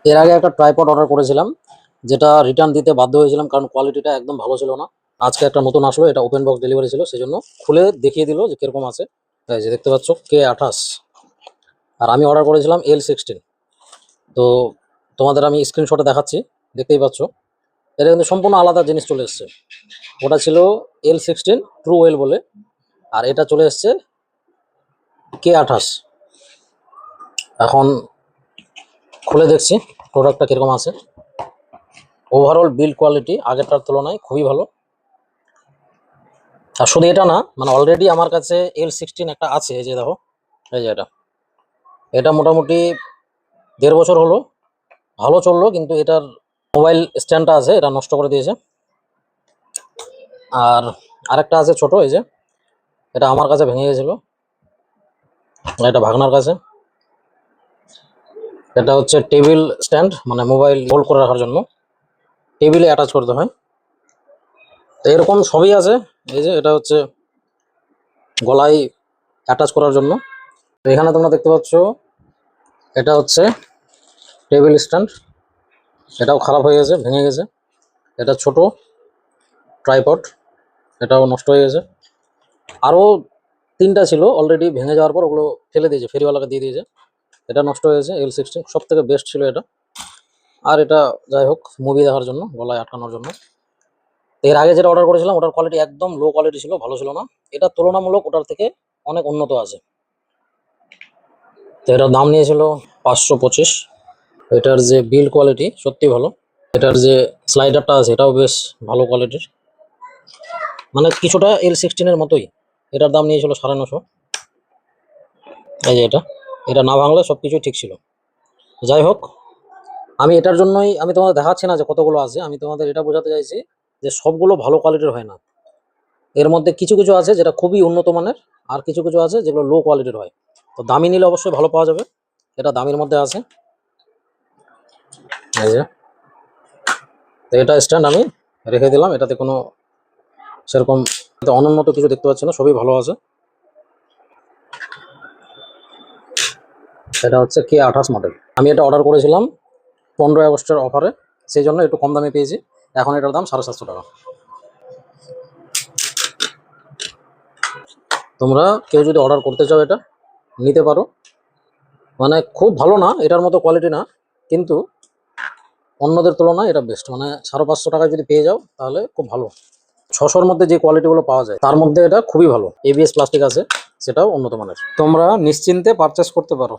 এর আগে একটা ট্রাইপড অর্ডার করেছিলাম, যেটা রিটার্ন দিতে বাধ্য হয়েছিলাম কারণ কোয়ালিটিটা একদম ভালো ছিল না। আজকে একটা নতুন আসলো, এটা ওপেন বক্স ডেলিভারি ছিল, সেই জন্য খুলে দেখিয়ে দিল যে কিরকম আছে। এই যে দেখতে পাচ্ছ K28, আর আমি অর্ডার করেছিলাম L16। তো তোমাদের আমি স্ক্রিনশটে দেখাচ্ছি, দেখতেই পাচ্ছ। এটা কিন্তু সম্পূর্ণ আলাদা জিনিস চলে এসছে। ওটা ছিল L16 ট্রু ওয়েল বলে, আর এটা চলে এসছে K28। এখন খুলে দেখছি প্রোডাক্টটা কিরকম আছে। ওভারঅল বিল্ড কোয়ালিটি আগেরটার তুলনায় খুবই ভালো। আর শুধু এটা না, মানে অলরেডি আমার কাছে L16 একটা আছে, এই যে দেখো, এই যে এটা এটা মোটামুটি 1.5 বছর হলো, ভালো চললো, কিন্তু এটার মোবাইল স্ট্যান্ডটা আছে, এটা নষ্ট করে দিয়েছে। আর আরেকটা আছে ছোট, এই যে এটা আমার কাছে ভেঙে গেছিলো, এটা ভাগনার কাছে। এটা হচ্ছে টেবিল স্ট্যান্ড, মানে মোবাইল হোল্ড করে রাখার জন্য, টেবিলে অ্যাটাচ করতে হয়। তো এরকম সবই আছে। এই যে এটা হচ্ছে গলায় অ্যাটাচ করার জন্য। তো এখানে তোমরা দেখতে পাচ্ছ এটা হচ্ছে টেবিল স্ট্যান্ড, এটাও খারাপ হয়ে গেছে, ভেঙে গেছে। এটা ছোট ট্রাইপড, এটাও নষ্ট হয়ে গেছে। আরও 3টা ছিল অলরেডি ভেঙে যাওয়ার পর, ওগুলো ফেলে দিয়েছে, ফেরিওয়ালাকে দিয়ে দিয়েছে। এটা নষ্ট হয়েছে। L16 সব থেকে বেস্ট ছিল এটা। আর এটা যাই হোক, মুভি দেখার জন্য, গলায় আটকানোর জন্য। এর আগে যেটা অর্ডার করেছিলাম ওটার কোয়ালিটি একদম লো কোয়ালিটি ছিল, ভালো ছিল না। এটা তুলনামূলক ওটার থেকে অনেক উন্নত আছে। তো এটার দাম নিয়েছিল 525। এটার যে বিল্ড কোয়ালিটি সত্যি ভালো। এটার যে স্লাইডারটা আছে এটাও বেশ ভালো কোয়ালিটির, মানে কিছুটা L16-এর মতোই। এটার দাম নিয়েছিল 950। এই যে এটা এটা না ভাঙলে সব কিছুই ঠিক ছিল। যাই হোক, আমি এটার জন্যই আমি তোমাদের দেখাচ্ছি না যে কতগুলো আছে, আমি তোমাদের এটা বোঝাতে চাইছি যে সবগুলো ভালো কোয়ালিটির হয় না। এর মধ্যে কিছু কিছু আছে যেটা খুবই উন্নত মানের, আর কিছু কিছু আছে যেগুলো লো কোয়ালিটির হয়। তো দামি নিলে অবশ্যই ভালো পাওয়া যাবে। এটা দামির মধ্যে আছে। এই যে, তো এটা স্ট্যান্ড আমি রেখে দিলাম, এটাতে কোনো সেরকম অনুন্নত কিছু দেখতে পাচ্ছি না, সবই ভালো আছে। এটা হচ্ছে K28 মডেল। আমি এটা অর্ডার করেছিলাম 15 আগস্টের অফারে, সেই জন্য একটু কম দামে পেয়েছি। এখন এটার দাম 750 টাকা। তোমরা কেউ যদি অর্ডার করতে চাও এটা নিতে পারো। মানে খুব ভালো না, এটার মতো কোয়ালিটি না, কিন্তু অন্যদের তুলনায় এটা বেস্ট। মানে 550 টাকায় যদি পেয়ে যাও তাহলে খুব ভালো। 600-র মধ্যে যে কোয়ালিটিগুলো পাওয়া যায় তার মধ্যে এটা খুবই ভালো। ABS প্লাস্টিক আছে, সেটাও উন্নত মানের। তোমরা নিশ্চিন্তে পারচেস করতে পারো।